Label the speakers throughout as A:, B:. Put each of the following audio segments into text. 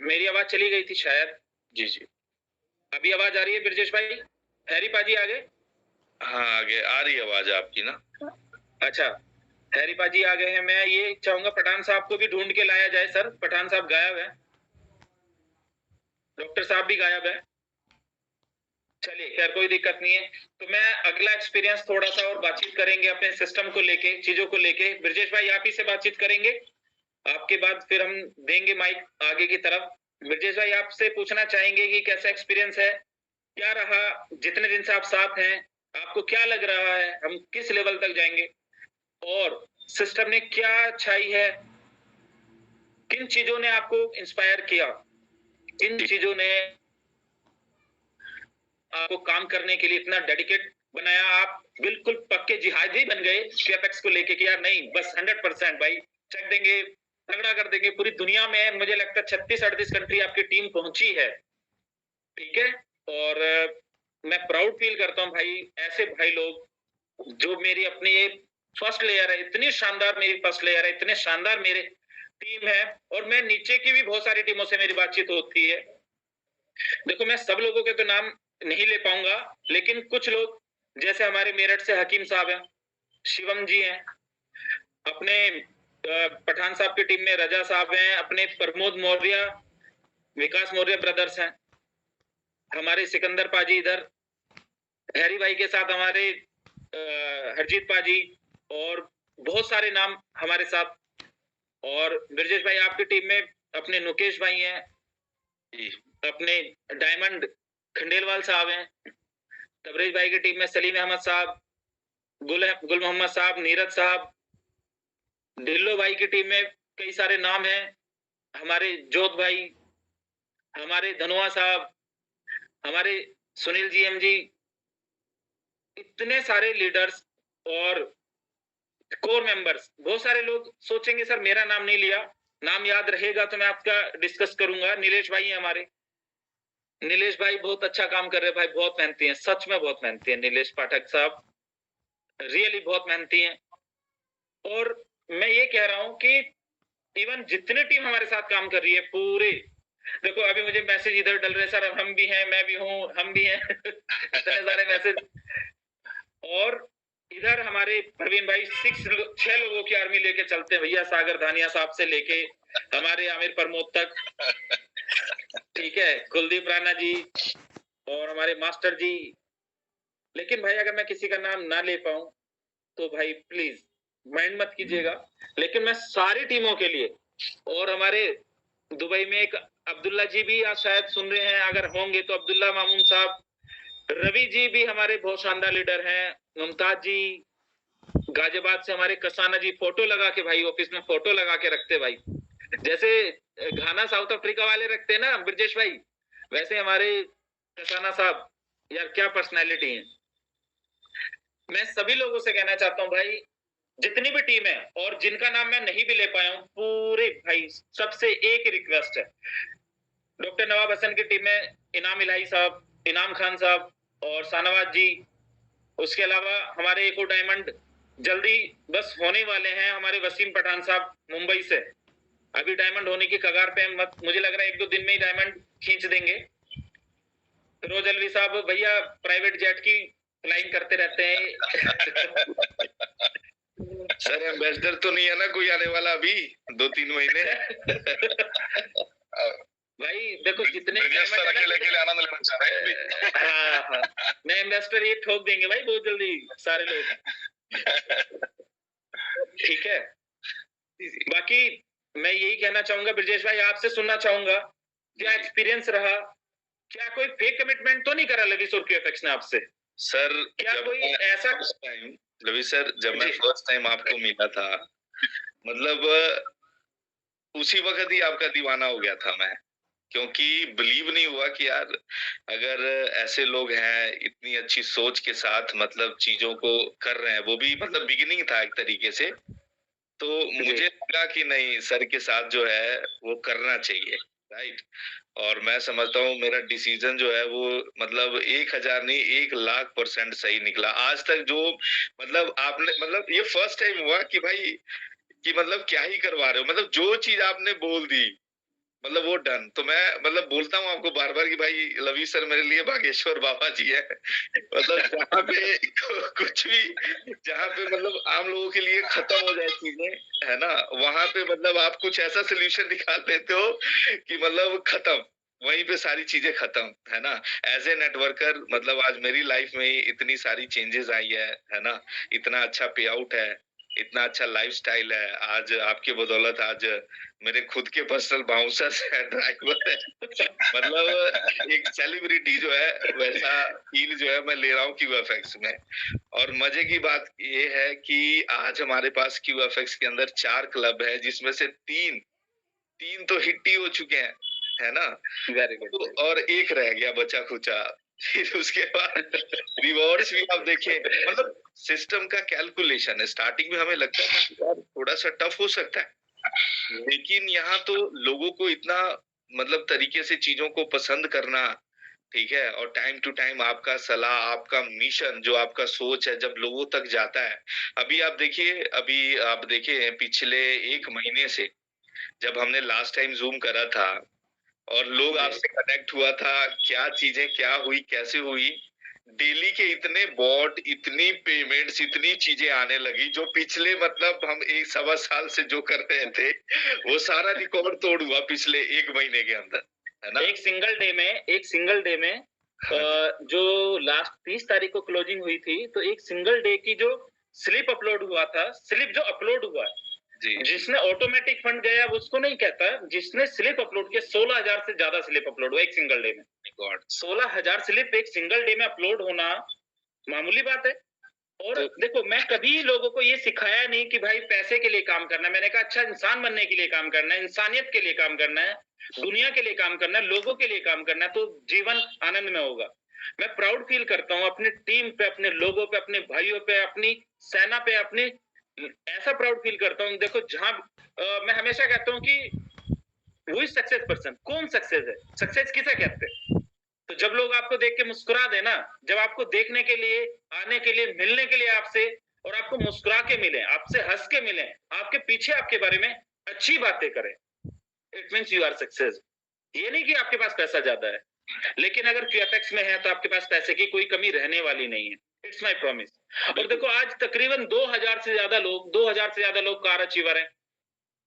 A: मेरी आवाज चली गई थी शायद।
B: जी जी।
A: अभी आवाज आ रही है ब्रजेश भाई? हैरी पाजी आ गए?
B: हाँ, आगे आ रही है आवाज आपकी ना।
A: अच्छा, हैरी पाजी आ गए हैं। मैं ये चाहूंगा पठान साहब को भी ढूंढ के लाया जाए। सर, पठान साहब गायब है, डॉक्टर साहब भी गायब है। चलिए, खैर कोई दिक्कत नहीं है। तो मैं अगला एक्सपीरियंस थोड़ा सा और बातचीत करेंगे अपने सिस्टम को लेके, चीजों को लेके। ब्रजेश भाई आप ही से बातचीत करेंगे, आपके बाद फिर हम देंगे माइक आगे की तरफ। ब्रजेश भाई आपसे पूछना चाहेंगे कि कैसा एक्सपीरियंस है, क्या रहा, जितने दिन से आप साथ हैं, आपको क्या लग रहा है, हम किस लेवल तक जाएंगे, और सिस्टम ने क्या छाई है, किन चीजों ने आपको इंस्पायर किया, किन चीजों ने आपको काम करने के लिए इतना डेडिकेट बनाया, आप बिल्कुल पक्के जिहादी बन गए क्यूएफएक्स को लेके कि यार नहीं, बस 100% भाई चेक देंगे, तगड़ा कर देंगे। पूरी दुनिया में मुझे लगता है 36-38 कंट्री आपकी टीम पहुंची है, ठीक है। और मैं प्राउड फील करता हूं भाई, ऐसे भाई लोग जो मेरी अपनी फर्स्ट लेयर है, इतनी शानदार मेरी फर्स्ट लेयर है, इतने शानदार मेरे टीम है। और मैं नीचे की भी बहुत सारी टीमों से मेरी बातचीत होती है। देखो, मैं सब लोगों के तो नाम नहीं ले पाऊंगा, लेकिन कुछ लोग जैसे हमारे मेरठ से हकीम साहब हैं, शिवम जी हैं, अपने पठान साहब की टीम में रजा साहब हैं, अपने प्रमोद मौर्य, विकास मौर्य ब्रदर्स हैं, हमारे सिकंदर पाजी इधर, हैरी भाई के साथ हमारे हरजीत पाजी, और बहुत सारे नाम हमारे साथ। और ब्रजेश भाई आपकी टीम में अपने नुकेश भाई हैं, अपने डायमंड खंडेलवाल साहब हैं, तबरेज भाई की टीम में सलीम अहमद साहब, गुल मोहम्मद साहब, नीरज साहब, ढिल्लो भाई की टीम में कई सारे नाम हैं, हमारे जोत भाई, हमारे धनुआ साहब, हमारे सुनील जी एम जी, इतने सारे लीडर्स और कोर मेंबर्स। बहुत सारे लोग सोचेंगे सर मेरा नाम नहीं लिया, नाम याद रहेगा तो मैं आपका डिस्कस करूंगा। नीलेश भाई हैं हमारे, नीलेश भाई बहुत अच्छा काम कर रहे हैं भाई, बहुत मेहनती हैं, सच में बहुत मेहनती हैं नीलेश पाठक साहब, रियली बहुत मेहनती हैं। और मैं ये कह रहा हूं कि इवन जितने टीम हमारे साथ काम कर रही है पूरे, देखो अभी मुझे मैसेज इधर डल रहे सर, हम भी हैं, मैं भी हूं, हम भी हैं इतने सारे मैसेज। और इधर हमारे प्रवीण भाई 6 लोगों की आर्मी लेके चलते हैं भैया, सागर धानिया साहब से लेके हमारे आमिर प्रमोद तक, ठीक है, कुलदीप राणा जी और हमारे मास्टर जी। लेकिन भाई अगर मैं किसी का नाम ना ले पाऊं तो भाई प्लीज माइंड मत कीजिएगा। लेकिन मैं सारी टीमों के लिए, और हमारे दुबई में एक अब्दुल्ला जी भी आज शायद सुन रहे हैं, अगर होंगे तो अब्दुल्ला मामून साहब, रवि जी भी हमारे बहुत शानदार लीडर हैं, मुमताज जी, गाजियाबाद से हमारे कसाना जी, फोटो लगा के भाई ऑफिस में फोटो लगा के रखते भाई, जैसे घाना साउथ अफ्रीका वाले रखते हैं ना ब्रजेश भाई, वैसे हमारे कसाना साहब, यार क्या पर्सनैलिटी है। मैं सभी लोगों से कहना चाहता हूँ भाई, जितनी भी टीम है और जिनका नाम मैं नहीं भी ले पाया हूँ, पूरे भाई सबसे एक रिक्वेस्ट है, डॉक्टर नवाब हसन की टीम में इनाम इलाही साहब, इनाम खान साहब और शाहनवाज जी, उसके अलावा हमारे एक और डायमंड जल्दी बस होने वाले हैं, हमारे वसीम पठान साहब मुंबई से, अभी डायमंड होने की कगार पे, मत मुझे लग रहा है 1-2 दिन में ही डायमंड खींच देंगे। फिरोज अलवी साहब भैया प्राइवेट जेट की फ्लाइंग करते रहते हैं
B: सर एम्बेसडर तो नहीं है ना कोई आने वाला अभी 2-3 महीने
A: भाई देखो जितने
B: अकेले आनंद लेना चाह रहे हैं अभी।
A: हाँ, मैं इन्वेस्टर ये ठोक देंगे भाई बहुत जल्दी सारे लोग ठीक है। बाकी मैं यही कहना चाहूंगा ब्रजेश भाई, आपसे सुनना चाहूंगा क्या एक्सपीरियंस रहा, क्या कोई फेक कमिटमेंट तो नहीं करा लवी और क्यूएफएक्स ने आपसे?
B: सर
A: क्या कोई ऐसा
B: टाइम रवि सर, जब मैं फर्स्ट टाइम आपको मिला था, मतलब उसी वक्त ही आपका दीवाना हो गया था मैं, क्योंकि बिलीव नहीं हुआ कि यार अगर ऐसे लोग हैं इतनी अच्छी सोच के साथ, मतलब चीजों को कर रहे हैं, वो भी मतलब बिगिनिंग था एक तरीके से, तो मुझे लगा कि नहीं सर के साथ जो है वो करना चाहिए, राइट। और मैं समझता हूँ मेरा डिसीजन जो है वो मतलब 1000 नहीं 1,00,000% सही निकला। आज तक जो मतलब आपने, मतलब ये फर्स्ट टाइम हुआ कि भाई कि मतलब क्या ही करवा रहे हो, मतलब जो चीज आपने बोल दी मतलब वो डन। तो मैं मतलब बोलता हूँ आपको बार बार कि भाई लवी सर मेरे लिए बागेश्वर बाबा जी है। मतलब जहाँ पे कुछ भी, जहाँ पे मतलब आम लोगों के लिए खत्म हो जाए चीजें, है ना, वहां पे मतलब आप कुछ ऐसा सोल्यूशन निकाल देते हो कि मतलब खत्म, वहीं पे सारी चीजें खत्म, है ना। एज ए नेटवर्कर मतलब आज मेरी लाइफ में ही इतनी सारी चेंजेस आई है ना। इतना अच्छा पे आउट है, इतना अच्छा लाइफस्टाइल है, आज आपके बदौलत आज मेरे खुद के पर्सनल बाउंसर्स है, ड्राइवर है। मतलब एक सेलिब्रिटी जो है वैसा फील जो है मैं ले रहा हूँ क्यूएफएक्स में। और मजे की बात ये है कि आज हमारे पास क्यूएफएक्स के अंदर 4 क्लब है, जिसमें से तीन तीन तो हिट ही हो चुके हैं, है ना।
A: Very good.
B: तो और एक रह गया बचा खुचा। फिर उसके बाद रिवॉर्ड्स भी आप देखें, मतलब सिस्टम का कैलकुलेशन है। स्टार्टिंग में हमें लगता था कि यार थोड़ा सा टफ हो सकता है, लेकिन यहाँ तो लोगों को इतना मतलब तरीके से चीजों को पसंद करना, ठीक है, और टाइम टू टाइम आपका सलाह, आपका मिशन, जो आपका सोच है जब लोगों तक जाता है। अभी आप देखिए पिछले 1 महीने से जब हमने लास्ट टाइम जूम करा था और लोग आपसे कनेक्ट हुआ था, क्या चीजें क्या हुई, कैसे हुई, डेली के इतने बॉट, इतनी पेमेंट्स, इतनी चीजें आने लगी, जो पिछले मतलब हम 1 सवा साल से जो कर रहे थे वो सारा रिकॉर्ड तोड़ हुआ पिछले 1 महीने के अंदर, है ना।
A: एक सिंगल डे में जो लास्ट 30 तारीख को क्लोजिंग हुई थी, तो एक सिंगल डे की जो स्लिप अपलोड हुआ था, स्लिप जो अपलोड हुआ,
B: जी
A: जिसने ऑटोमेटिक फंड गया वो उसको नहीं कहता, जिसने स्लिप अपलोड किया 16,000 से ज्यादा स्लिप अपलोड हुआ एक सिंगल डे में।
B: गॉड।
A: 16,000 स्लिप एक सिंगल डे में अपलोड होना मामूली बात है। और देखो, मैं कभी लोगों को ये सिखाया नहीं कि भाई पैसे के लिए काम करना है। मैंने कहा अच्छा इंसान बनने के लिए काम करना है, इंसानियत के लिए काम करना है, दुनिया के लिए काम करना है, लोगों के लिए काम करना है, तो जीवन आनंद में होगा। मैं प्राउड फील करता हूँ अपनी टीम पे, अपने लोगों पे, अपने भाइयों पे, अपनी सेना पे, अपनी ऐसा प्राउड फील करता हूँ। देखो जहां मैं हमेशा कहता हूँ कि वो सक्सेस पर्सन, कौन सक्सेस है, सक्सेस किसे कहते हैं? तो जब लोग आपको देख के मुस्कुरा देना, जब आपको देखने के लिए, आने के लिए, मिलने के लिए आपसे, और आपको मुस्कुरा के मिले, आपसे हंस के मिले, आपके पीछे आपके बारे में अच्छी बातें करें, it means you are success. ये नहीं कि आपके पास पैसा ज्यादा है, लेकिन अगर क्यूएफएक्स में है तो आपके पास पैसे की कोई कमी रहने वाली नहीं है। It's my promise. और देखो आज तकरीबन 2000 से ज्यादा लोग कार अचीवर हैं,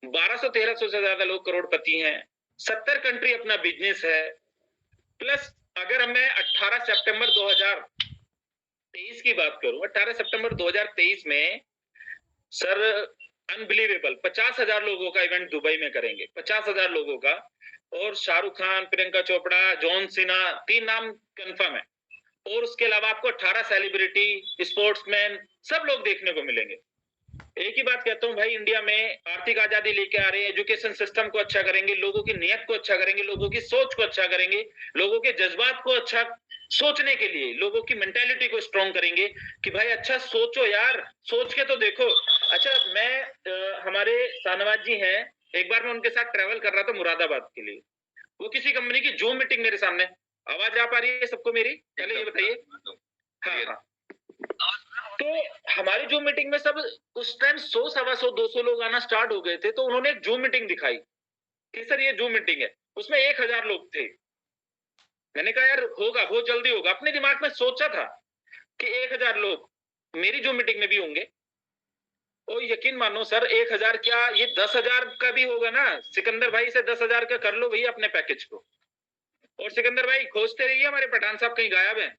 A: 1200-1300 से ज्यादा लोग करोड़पति हैं, 70 कंट्री अपना बिजनेस है। प्लस अगर मैं 18 सितंबर 2023 की बात करूं, 18 सितंबर 2023 में सर अनबिलीवेबल 50,000 लोगों का इवेंट दुबई में करेंगे, 50,000 लोगों का। और शाहरुख खान, प्रियंका चोपड़ा, जॉन सिन्हा, 3 नाम कंफर्म है। और उसके अलावा आपको 18 सेलिब्रिटी, स्पोर्ट्समैन, सब लोग देखने को मिलेंगे। एक ही बात कहता हूँ भाई, इंडिया में आर्थिक आजादी लेके आ रहे हैं, एजुकेशन सिस्टम को अच्छा करेंगे, लोगों की नीयत को अच्छा करेंगे, लोगों की सोच को अच्छा करेंगे, लोगों के जज्बात को अच्छा सोचने के लिए, लोगों की मेंटालिटी को स्ट्रॉन्ग करेंगे कि भाई अच्छा सोचो यार, सोच के तो देखो। अच्छा मैं हमारे शाहनवाज जी हैं, एक बार मैं उनके साथ ट्रेवल कर रहा था मुरादाबाद के लिए, वो किसी कंपनी की जूम मीटिंग मेरे सामने। आवाज आ पा रही है सबको मेरी? पहले ये बताइए। हाँ हाँ। तो हमारी जूम मीटिंग में सब उस टाइम 100, 125, 200 लोग आना स्टार्ट हो गए थे, तो उन्होंने एक जूम मीटिंग दिखाई कि सर ये जूम मीटिंग है, उसमें 1000 लोग थे। मैंने कहा यार होगा, बहुत जल्दी होगा। अपने दिमाग में सोचा था कि 1000 लोग मेरी जूम मीटिंग में भी होंगे। और यकीन मानो सर, 1000 क्या, ये 10,000 का भी होगा ना। सिकंदर भाई से 10,000 का कर लो भैया अपने पैकेज को। और सिकंदर भाई खोजते रहिए, हमारे पठान साहब कहीं गायब हैं।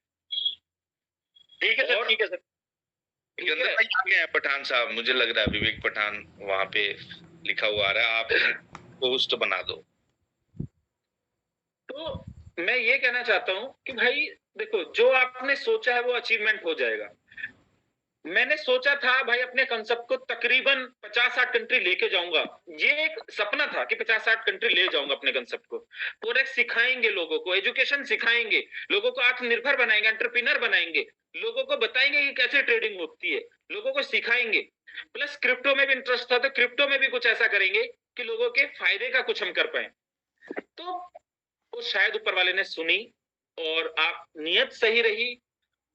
A: ठीक है सर, ठीक है सर।
B: सिकंदर भाई आ गए हैं पठान साहब, मुझे लग रहा है विवेक पठान वहां पे लिखा हुआ आ रहा है, आप होस्ट बना दो।
A: तो मैं ये कहना चाहता हूं कि भाई देखो, जो आपने सोचा है वो अचीवमेंट हो जाएगा। मैंने सोचा था भाई अपने कंसेप्ट को तकरीबन 50-60 कंट्री लेके जाऊंगा। ये एक सपना था कि 50-60 कंट्री ले जाऊंगा अपने कंसेप्ट को। पूरे सिखाएंगे लोगों को, एजुकेशन सिखाएंगे, लोगों को आत्मनिर्भर बनाएंगे, एंटरप्रेन्योर बनाएंगे, लोगों को बताएंगे कि कैसे ट्रेडिंग होती है, लोगों को सिखाएंगे। प्लस क्रिप्टो में भी इंटरेस्ट था, तो क्रिप्टो में भी कुछ ऐसा करेंगे कि लोगों के फायदे का कुछ हम कर पाए। तो वो शायद ऊपर वाले ने सुनी, और आप नियत सही रही,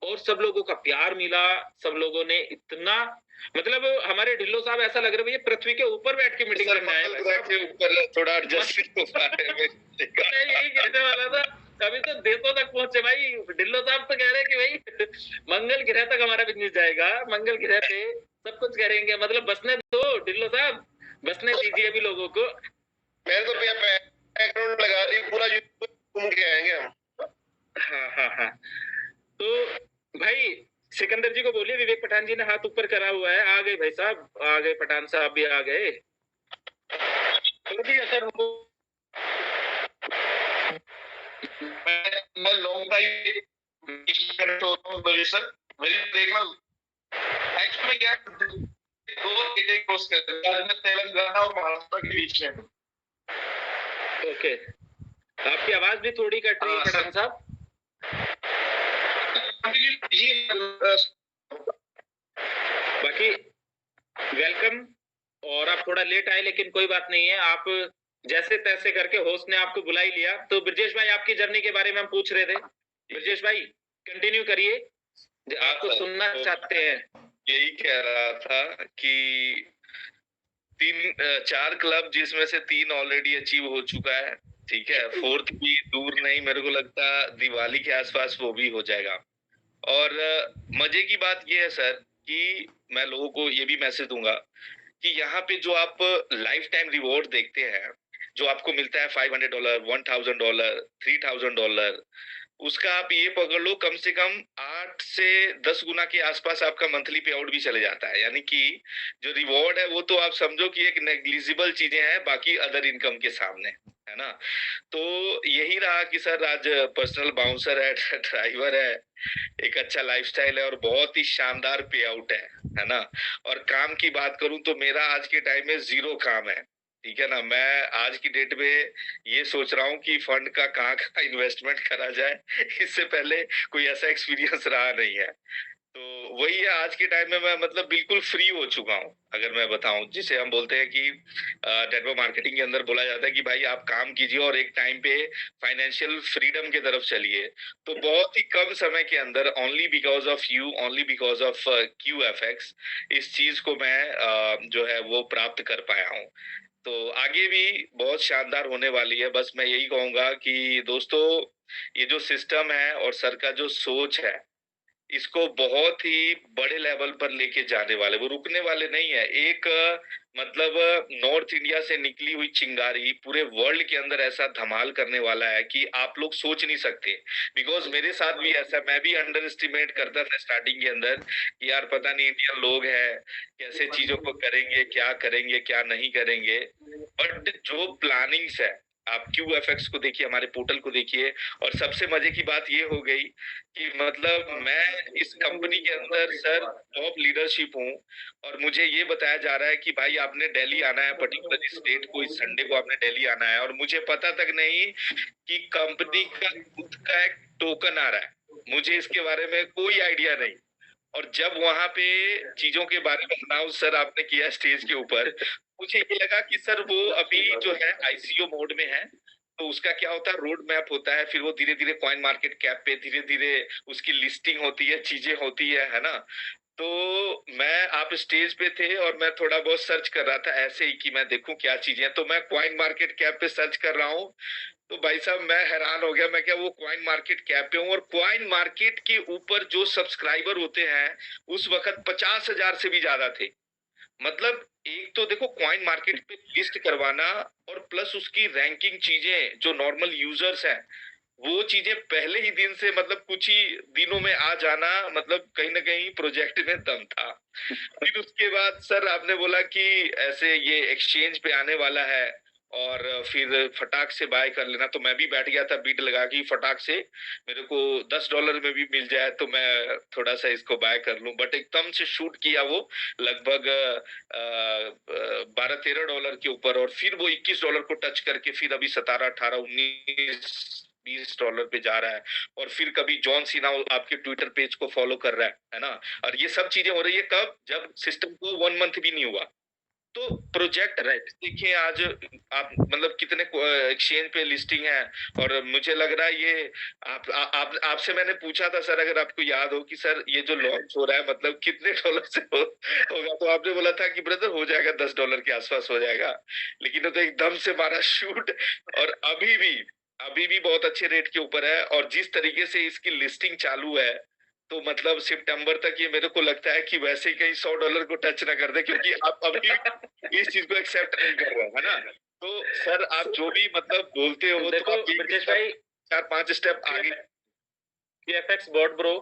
A: और सब लोगों का प्यार मिला, सब लोगों ने इतना मतलब हमारे ढिल्लो साहब ऐसा लग रहा है भैया पृथ्वी के ऊपर बैठ के मीटिंग करने आए
B: मंगल ग्रह के ऊपर थोड़ा एडजस्ट हो पा रहे हैं।
A: मैं यही कहने वाला था, अभी तो देशों तक पहुंचे भाई। ढिल्लो साहब तो कह रहे हैं कि भाई मंगल ग्रह तक हमारा बिजनेस जाएगा, मंगल ग्रह पे सब कुछ करेंगे। मतलब बसने दो ढिल्लो साहब, बसने दीजिए अभी लोगों को।
B: मैं तो भैया बैकग्राउंड लगा दी, पूरा यूट्यूब घूम के आएंगे हम।
A: हाँ। तो भाई सिकंदर जी को बोलिए, विवेक पठान जी ने हाथ ऊपर करा हुआ है। आ गए भाई साहब, आ गए, पठान साहब भी आ गए। सर उनको मैं लॉन्ग सर मेरी देखना एक्चुअली क्या दो क्रॉस कर तेलंगाना और महाराष्ट्र के बीच में। ओके, आपकी आवाज भी थोड़ी कट रही है पठान साहब। बाकी वेलकम, और आप थोड़ा लेट आए लेकिन कोई बात नहीं है, आप जैसे तैसे करके होस्ट ने आपको बुला ही लिया। तो ब्रजेश भाई आपकी जर्नी के बारे में हम पूछ रहे थे। ब्रजेश भाई कंटिन्यू करिए, आपको सुनना चाहते हैं। यही कह रहा था कि 4 क्लब जिसमें से 3 ऑलरेडी अचीव हो चुका है, ठीक है, 4th भी दूर नहीं, मेरे को लगता दिवाली के आसपास वो भी हो जाएगा। और मजे की बात ये है सर कि मैं लोगों को ये भी मैसेज दूंगा कि यहाँ पे जो आप लाइफ टाइम रिवॉर्ड देखते हैं, जो आपको मिलता है $500, $1000, $3000, उसका आप ये पकड़ लो कम से कम 8 से 10 गुना के आसपास आपका मंथली पे आउट भी चले जाता है। यानी कि जो रिवॉर्ड है वो तो आप समझो कि एक नेग्लिजिबल चीजें हैं बाकी अदर इनकम के सामने, है ना। तो यही रहा कि सर आज पर्सनल बाउंसर है, ड्राइवर है, एक अच्छा लाइफस्टाइल है और बहुत ही शानदार पे आउट है ना। और काम की बात करूं तो मेरा आज के टाइम में 0 काम है, ठीक है ना। मैं आज की डेट में ये सोच रहा हूँ कि फंड का कहाँ कहाँ इन्वेस्टमेंट करा जाए, इससे पहले कोई ऐसा एक्सपीरियंस रहा नहीं है। तो वही है, आज के टाइम में मैं मतलब बिल्कुल फ्री हो चुका हूँ। अगर मैं बताऊं, जिसे हम बोलते हैं कि नेटवर्क मार्केटिंग के अंदर बोला जाता है कि भाई आप काम कीजिए और एक टाइम पे फाइनेंशियल फ्रीडम की तरफ चलिए। तो बहुत ही कम समय के अंदर only because of you, only because of QFX, इस चीज को मैं जो है वो प्राप्त कर पाया हूँ। तो आगे भी बहुत शानदार होने वाली है। बस मैं यही कहूंगा कि दोस्तों, ये जो सिस्टम है और सर का जो सोच है, इसको बहुत ही बड़े लेवल पर लेके जाने वाले, वो रुकने वाले नहीं है। एक मतलब नॉर्थ इंडिया से निकली हुई चिंगारी पूरे वर्ल्ड के अंदर ऐसा धमाल करने वाला है कि आप लोग सोच नहीं सकते। बिकॉज मेरे साथ भी ऐसा, मैं भी अंडर एस्टिमेट करता था स्टार्टिंग के अंदर कि यार पता नहीं इंडियन लोग हैं कैसे चीजों को करेंगे क्या नहीं करेंगे। बट जो प्लानिंग्स है, आप QFX को देखिए, हमारे पोर्टल को देखिए। और सबसे मजे की बात ये हो गई कि मतलब मैं इस कंपनी के अंदर सर टॉप लीडरशिप हूँ, और मुझे ये बताया जा रहा है कि भाई आपने दिल्ली आना है, पर्टिकुलर स्टेट को, इस संडे को आपने दिल्ली आना है, और मुझे पता तक नहीं कि कंपनी का खुद का एक टोकन आ रहा है। मुझे इसके बारे में कोई आइडिया नहीं। और जब वहां पे चीजों के बारे में अनाउंस सर आपने किया स्टेज के ऊपर, मुझे ये लगा कि सर वो अभी जो है ICO मोड में है। तो उसका क्या होता है, रोड मैप होता है, फिर वो धीरे धीरे कॉइन मार्केट कैप पे धीरे धीरे उसकी लिस्टिंग होती है, चीजें होती है ना। तो मैं, आप स्टेज पे थे और मैं थोड़ा बहुत सर्च कर रहा था ऐसे ही कि मैं देखूं क्या चीजें हैं। तो मैं कॉइन मार्केट कैप पे सर्च कर रहा हूँ, तो भाई साहब मैं हैरान हो गया। मैं क्या, वो कॉइन मार्केट कैप पे हूँ और कॉइन मार्केट के ऊपर जो सब्सक्राइबर होते हैं उस वक्त 50,000 से भी ज्यादा थे। मतलब एक तो देखो कॉइन मार्केट पे लिस्ट करवाना, और प्लस उसकी रैंकिंग चीजें जो नॉर्मल यूजर्स हैं वो चीजें पहले ही दिन से, मतलब कुछ ही दिनों में आ जाना, मतलब कहीं ना कहीं प्रोजेक्ट में दम था। फिर उसके बाद सर आपने बोला कि ऐसे ये एक्सचेंज पे आने वाला है और फिर फटाक से बाय कर लेना, तो मैं भी बैठ गया था बीट लगा कि फटाक से मेरे को $10 में भी मिल जाए तो मैं थोड़ा सा इसको बाय कर लूं। बट एकदम से शूट किया वो लगभग $12-13 के ऊपर, और फिर वो $21 को टच करके फिर अभी 17, 18, 19, $20 पे जा रहा है। और फिर कभी जॉन सीना आपके ट्विटर पेज को फॉलो कर रहा है ना। और ये सब चीजें हो रही है कब, जब सिस्टम को 1 मंथ भी नहीं हुआ।
B: तो प्रोजेक्ट
A: राइट।
B: देखिए आज आप मतलब कितने एक्सचेंज पे लिस्टिंग है, और मुझे लग रहा है ये आपसे मैंने पूछा था सर, अगर आपको याद हो कि सर ये जो लॉन्च हो रहा है मतलब कितने डॉलर से होगा, तो आपने बोला था कि ब्रदर हो जाएगा, $10 के आसपास हो जाएगा। लेकिन वो तो एकदम से मारा शूट, और अभी भी बहुत अच्छे रेट के ऊपर है, और जिस तरीके से इसकी लिस्टिंग चालू है, तो मतलब सितंबर तक ये मेरे को लगता है कि वैसे ही कहीं $100 को टच ना कर दे, क्योंकि आप अभी इस चीज को एक्सेप्ट नहीं कर रहे है ना। तो सर आप जो भी मतलब बोलते हो, तो
A: देखो
B: आप
A: ब्रजेश भाई,
B: 4-5 स्टेप आगे।
A: QFX board bro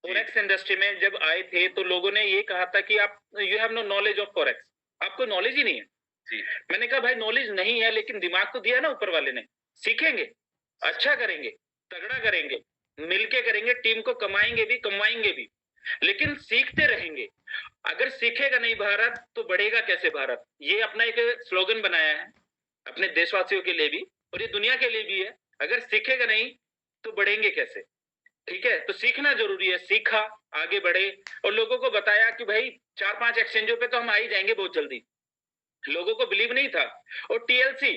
A: forex industry में जब आए थे तो लोगों ने ये कहा था कि आप you have no knowledge of forex, आपको नॉलेज ही नहीं है।
B: जी।
A: मैंने कहा भाई नॉलेज नहीं है, लेकिन दिमाग तो दिया ना ऊपर वाले ने, सीखेंगे, अच्छा करेंगे, तगड़ा करेंगे, मिलके करेंगे, टीम को कमाएंगे भी कमाएंगे भी, लेकिन सीखते रहेंगे। अगर सीखेगा नहीं भारत तो बढ़ेगा कैसे भारत? ये अपना एक स्लोगन बनाया है अपने देशवासियों के लिए भी और ये दुनिया के लिए भी है। अगर सीखेगा नहीं तो बढ़ेंगे कैसे? ठीक है, तो सीखना जरूरी है। सीखा, आगे बढ़े और लोगों को बताया कि भाई 4-5 एक्सचेंजों पे तो हम आ ही जाएंगे बहुत जल्दी। लोगों को बिलीव नहीं था। और टीएलसी,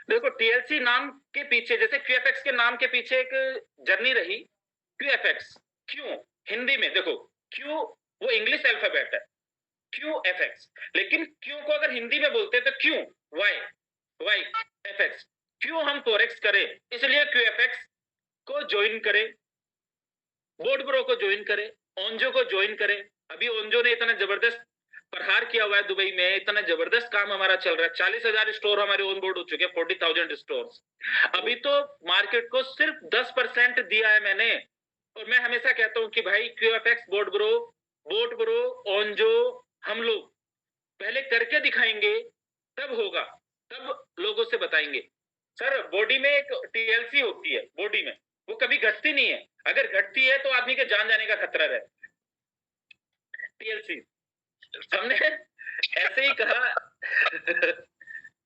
A: देखो टीएलसी नाम के पीछे, जैसे क्यूएफएक्स के नाम के पीछे एक जर्नी रही। क्यूएफएक्स क्यों? हिंदी में देखो, क्यू वो इंग्लिश अल्फाबेट है, क्यू एफ एक्स, लेकिन क्यू को अगर हिंदी में बोलते तो क्यों, वाई, वाई एफ एक्स, क्यों हम फॉरेक्स करें, इसलिए क्यू एफ एक्स को ज्वाइन करें, बोर्ड ब्रो को ज्वाइन करें, ओंजो को ज्वाइन करें। अभी ओंजो ने इतना जबरदस्त प्रहार किया हुआ है दुबई में, इतना जबरदस्त काम हमारा चल रहा है। 40,000 स्टोर हमारे ऑन बोर्ड हो चुके हैं, 40,000 स्टोर। अभी तो मार्केट को सिर्फ 10% दिया है मैंने। और मैं हमेशा कहता हूं कि भाई क्यूएफएक्स, बोर्ड ब्रो, ओंजो, हम लोग पहले करके दिखाएंगे, तब होगा, तब लोगों से बताएंगे। सर बॉडी में एक टीएलसी होती है, बॉडी में वो कभी घटती नहीं है, अगर घटती है तो आदमी के जान जाने का खतरा है। टीएलसी हमने ऐसे ही कहा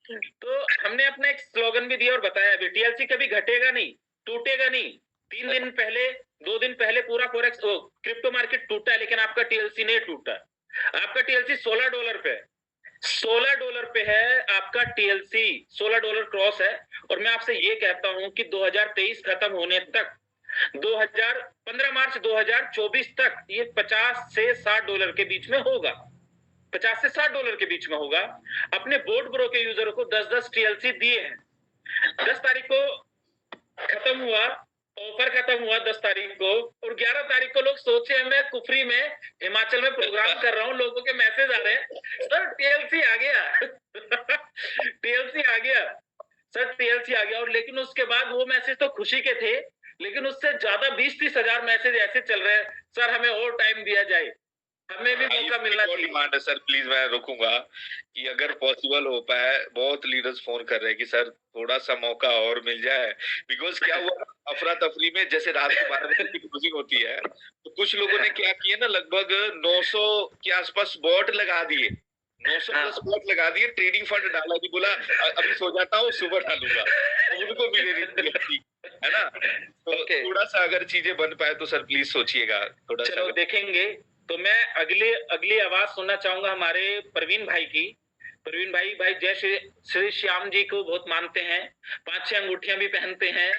A: तो हमने अपना एक स्लोगन भी दिया और बताया भी, टीएलसी कभी घटेगा नहीं, टूटेगा नहीं। 3 दिन पहले, 2 दिन पहले पूरा फॉरेक्स क्रिप्टो मार्केट टूटा है, लेकिन आपका टीएलसी नहीं टूटा। आपका टीएलसी $16 पे है, $16 पे है आपका टीएलसी, $16 क्रॉस है। और मैं आपसे ये कहता हूं कि 2023 खत्म होने तक, 15 मार्च 2024 तक ये $50 से $60 के बीच में होगा, $50 से $60 के बीच में होगा। अपने बोर्ड ब्रो के यूजरों को 10-10 टीएलसी दिए हैं। 10 तारीख को खत्म हुआ, ऑफर खत्म हुआ 10 तारीख को, और 11 तारीख को लोग सोचे मैं कुफरी में हिमाचल में प्रोग्राम कर रहा हूं, लोगों के मैसेज आ रहे हैं सर टीएलसी आ गया टीएलसी आ गया सर, टीएलसी आ गया। और लेकिन उसके बाद वो मैसेज तो खुशी के थे, लेकिन उससे ज्यादा 20-30 हजार मैसेज ऐसे चल रहे हैं, सर हमें और टाइम दिया जाए, हमें भी मौका मिलना चाहिए।
B: डिमांड है सर, प्लीज मैं रुकूंगा कि अगर पॉसिबल हो पाए, बहुत लीडर्स फोन कर रहे हैं कि सर थोड़ा सा मौका और मिल जाए। बिकॉज क्या हुआ, अफरा तफरी में जैसे रात के 12 बजे की क्लोजिंग होती है, तो कुछ लोगों ने क्या किया ना, लगभग 900 के आसपास बॉट लगा दिए, 900 प्लस बॉट लगा दिए, ट्रेडिंग फंड डाला, कि बोला अभी सो जाता हूँ सुबह डालूंगा, तो उनको मिले, है ना। तो थोड़ा सा अगर चीजें बन पाए तो सर प्लीज सोचिएगा थोड़ा सा।
A: चलो देखेंगे। तो मैं अगली आवाज सुनना चाहूंगा हमारे प्रवीण भाई की। प्रवीण भाई, जय श्री श्याम जी को बहुत मानते हैं, 5-6 अंगूठियां भी पहनते हैं,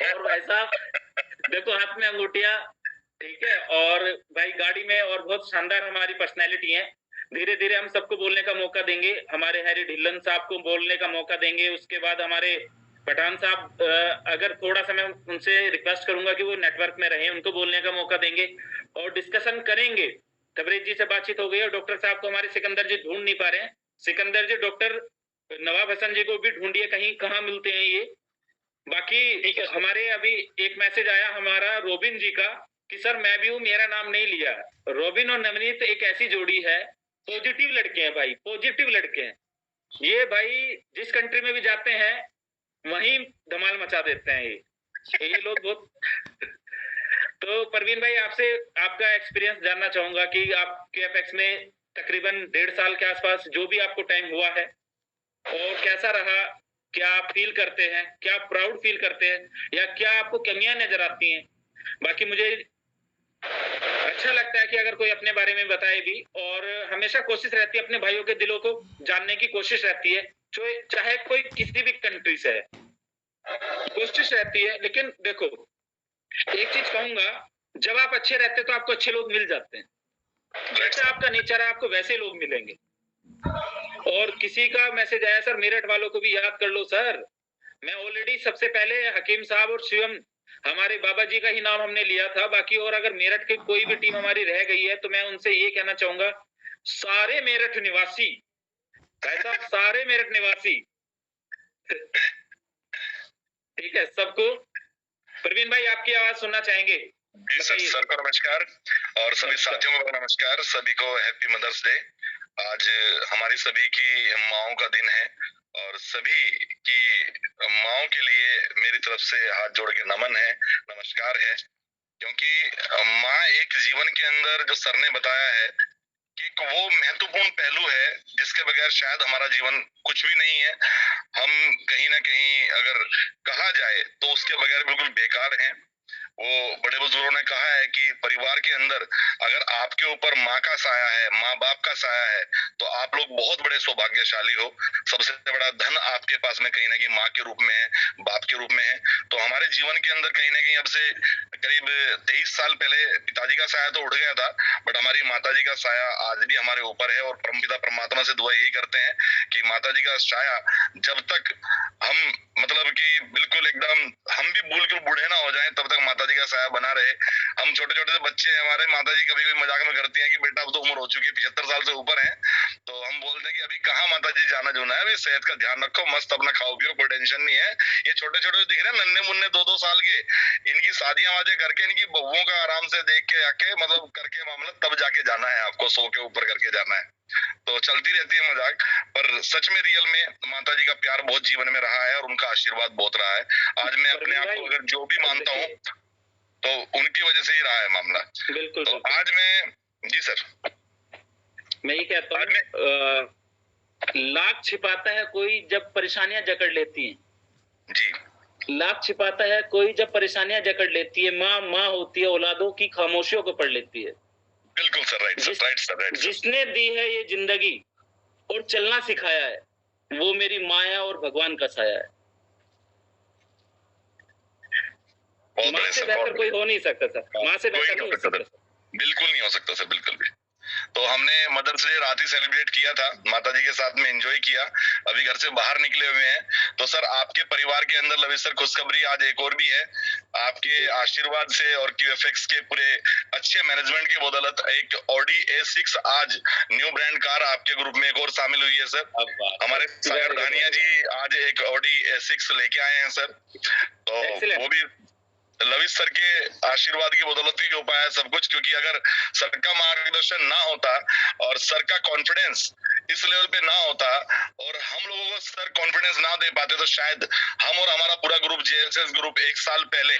A: और भाई साहब देखो हाथ में अंगूठियां, ठीक है, और भाई गाड़ी में, और बहुत शानदार हमारी पर्सनैलिटी है। धीरे धीरे हम सबको बोलने का मौका देंगे, हमारे हैरी ढिल्लन साहब को बोलने का मौका देंगे, उसके बाद हमारे पठान साहब, अगर थोड़ा सा मैं उनसे रिक्वेस्ट करूंगा कि वो नेटवर्क में रहें, उनको बोलने का मौका देंगे और डिस्कशन करेंगे। तबरेज जी से बातचीत हो गई और डॉक्टर साहब को हमारे सिकंदर जी ढूंढ नहीं पा रहे हैं। सिकंदर जी, डॉक्टर नवाब हसन जी को भी ढूंढिए, कहीं कहाँ मिलते हैं ये। बाकी हमारे अभी एक मैसेज आया हमारा रोबिन जी का कि सर मैं भी हूं, मेरा नाम नहीं लिया। रोबिन और नवनीत एक ऐसी जोड़ी है, पॉजिटिव लड़के हैं भाई, पॉजिटिव लड़के हैं ये भाई, जिस कंट्री में भी जाते हैं वहीं धमाल मचा देते हैं ये लोग बहुत तो परवीन भाई, आपसे आपका एक्सपीरियंस जानना चाहूंगा कि आप केएफएक्स में तकरीबन 1.5 साल के आसपास जो भी आपको टाइम हुआ है, और कैसा रहा, क्या आप फील करते हैं, क्या प्राउड फील करते हैं, या क्या आपको कमियां नजर आती हैं? बाकी मुझे अच्छा लगता है कि अगर कोई अपने बारे में बताए भी, और हमेशा कोशिश रहती है अपने भाइयों के दिलों को जानने की कोशिश रहती है, जो चाहे कोई किसी भी कंट्री से है, कोशिश रहती है। लेकिन देखो, एक चीज़ कहूँगा, जब आप अच्छे रहते हैं तो आपको अच्छे लोग मिल जाते हैं। जैसा आपका नेचर है आपको वैसे लोग मिलेंगे। और किसी का मैसेज आया सर मेरठ वालों को भी याद कर लो सर। मैं ऑलरेडी सबसे पहले हकीम साहब और शिवम हमारे बाबा जी का ही नाम हमने लिया था। बाकी और अगर मेरठ की कोई भी टीम हमारी रह गई है तो मैं उनसे ये कहना चाहूंगा, सारे मेरठ निवासी, भाई साहब सारे मेरठ निवासी, ठीक है सबको। प्रवीण भाई आपकी आवाज सुनना चाहेंगे?
C: जी सर, सर को नमस्कार और सभी साथियों को नमस्कार। सभी को हैप्पी मदर्स डे। आज हमारी सभी की माओं का दिन है और सभी की माओं के लिए मेरी तरफ से हाथ जोड़ के नमन है, नमस्कार है। क्योंकि माँ एक जीवन के अंदर जो सर ने बताया है कि वो महत्वपूर्ण पहलू है जिसके बगैर शायद हमारा जीवन कुछ भी नहीं है। हम कहीं ना कहीं अगर कहा जाए तो उसके बगैर बिल्कुल बेकार हैं। वो बड़े बुजुर्गों ने कहा है कि परिवार के अंदर अगर आपके ऊपर माँ का साया है, माँ बाप का साया है, तो आप लोग बहुत बड़े सौभाग्यशाली हो। सबसे बड़ा धन आपके पास में कहीं ना कहीं माँ के रूप में है, बाप के रूप में है। तो हमारे जीवन के अंदर कहीं ना कहीं अब से करीब 23 साल पहले पिताजी का साया तो उड़ गया था, बट हमारी माताजी का साया आज भी हमारे ऊपर है। और परमपिता परमात्मा से दुआ यही करते हैं कि माताजी का साया जब तक हम मतलब कि बिल्कुल एकदम हम भी भूल के बूढ़े ना हो जाएं तब तक माताजी का साया बना रहे। हम छोटे छोटे से बच्चे हैं, हमारे माताजी कभी कभी मजाक में करती हैं कि बेटा अब तो उम्र हो चुकी है, 75 साल से ऊपर है, तो हम बोलते हैं कि अभी कहाँ माताजी जाना जुना है, अभी सेहत का ध्यान रखो, मस्त अपना खाओ पियो, कोई टेंशन नहीं है। ये छोटे छोटे दिख रहे हैं नन्हे मुन्ने 2-2 साल के, इनकी शादियां वादियां करके इनकी बहुओं का आराम से देख के आके मतलब करके मामला तब जाके जाना है, आपको 100 के ऊपर करके जाना है। तो चलती रहती है मजाक, पर सच में रियल में माताजी का प्यार बहुत जीवन में रहा है और उनका आशीर्वाद बहुत रहा है। आज मैं अपने आप को अगर जो भी मानता हूँ तो उनकी वजह से ही रहा है मामला।
A: बिल्कुल।
C: तो आज मैं जी सर,
A: मैं ये कहता हूँ, लाख छिपाता है कोई जब परेशानियां जकड़ लेती हैं
C: जी,
A: लाख छिपाता है कोई जब परेशानियां जकड़ लेती है। माँ माँ होती है, औलादों की खामोशियों को पढ़ लेती है।
C: बिल्कुल sir, right sir, right sir, right sir.
A: जिसने दी है ये जिंदगी और चलना सिखाया है, वो मेरी माँ है और भगवान का साया है। माँ से बेहतर कोई हो नहीं सकता सर, माँ से बेहतर नहीं हो सकता।
C: बिल्कुल नहीं हो सकता सर, बिल्कुल भी। तो हमने मदर्स डे रात ही सेलिब्रेट किया था, माताजी के साथ में एंजॉय किया। अभी घर से बाहर निकले हुए हैं। तो सर आपके परिवार के अंदर लवी सर खुशखबरी आज एक और भी है। आपके आशीर्वाद से और क्यूएफएक्स के पूरे अच्छे मैनेजमेंट की बदौलत एक ऑडी A6 आज न्यू ब्रांड कार आपके ग्रुप में एक और शामिल हुई है सर। हमारे सागर धानिया जी आज एक ऑडी A6 लेके आए हैं सर। तो वो भी लविश सर के आशीर्वाद की बदौलत ही हो पाया सब कुछ, क्योंकि अगर सर का मार्गदर्शन ना होता और सर का कॉन्फिडेंस इस लेवल पे ना होता और हम लोगों को सर कॉन्फिडेंस ना दे पाते तो शायद हम और हमारा पूरा ग्रुप जेएसएस ग्रुप 1 साल पहले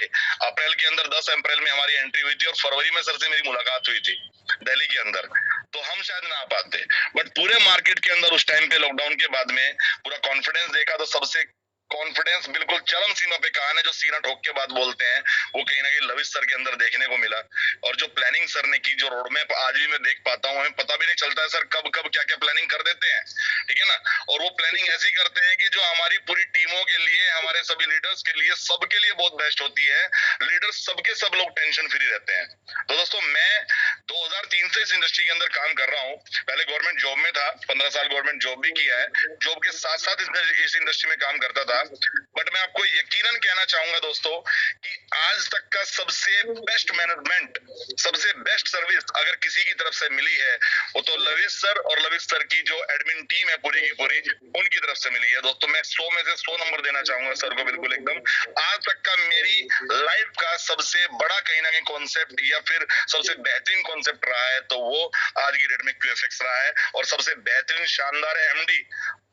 C: अप्रैल के अंदर 10 अप्रैल में हमारी एंट्री हुई थी और फरवरी में सर से मेरी मुलाकात हुई थी दिल्ली के अंदर, तो हम शायद ना आ पाते। बट पूरे मार्केट के अंदर उस टाइम पे लॉकडाउन के बाद में पूरा कॉन्फिडेंस देखा तो सबसे कॉन्फिडेंस बिल्कुल चरम सीमा पे कहा है, जो सीना ठोक के बात बोलते हैं वो कहीं ना कहीं लविश सर के अंदर देखने को मिला। और जो प्लानिंग सर ने की, जो रोड मैप आज भी मैं देख पाता हूँ, हमें पता भी नहीं चलता है सर कब कब क्या क्या प्लानिंग कर देते हैं, ठीक है ना। और वो प्लानिंग ऐसी करते हैं कि जो हमारी पूरी टीमों के लिए, हमारे सभी लीडर्स के लिए, सबके लिए बहुत बेस्ट होती है। लीडर्स सबके सब लोग टेंशन फ्री रहते हैं। तो दोस्तों मैं 2003 से इस इंडस्ट्री के अंदर काम कर रहा हूँ। पहले गवर्नमेंट जॉब में था, 15 साल गवर्नमेंट जॉब भी किया है, जॉब के साथ साथ इस इंडस्ट्री में काम करता था। बट मैं आपको यकीनन कहना चाहूंगा दोस्तों कि आज तक का सबसे बेस्ट मैनेजमेंट, सबसे बेस्ट सर्विस अगर किसी की तरफ से मिली है वो तो लविश सर और लविश सर की जो एडमिन टीम है पूरी की पूरी, उनकी तरफ से मिली है। दोस्तों मैं 100 में से 100 नंबर देना चाहूंगा सर को, बिल्कुल एकदम। आज तक का मेरी लाइफ का सबसे बड़ा कहीं ना कहीं कॉन्सेप्ट या फिर सबसे बेहतरीन कॉन्सेप्ट रहा है तो वो आज की डेट में क्यूएफएक्स रहा है। और सबसे बेहतरीन शानदार एमडी,